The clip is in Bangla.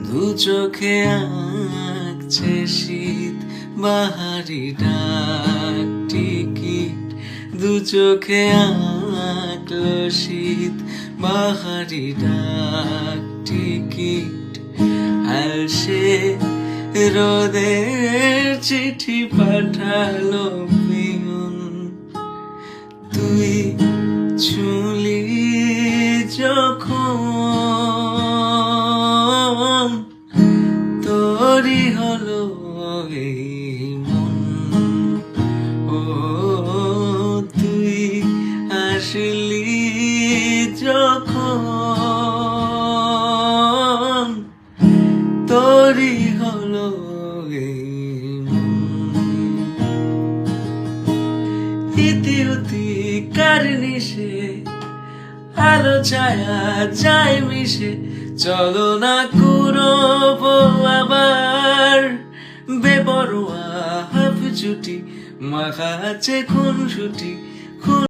দু চোখে আঁকছে শীত বাহারি ডাক টিকিট, দু চোখে আঁকলো শীত বাহারি ডাক টিকিট। আর সে রোদের চিঠি পাঠালো পিয়ন, তুই ছুঁলি যখন তোরই হলো এই মন। ও তুই আসলি যখন তোরই হলো এই মন। ইতি উতি কার নিশে আলো ছায়া যায় মিশে, চলো না কুড়োবো আবার বেপরোয়া হাফ ছুটি, মাখা আছে খুনসুটি।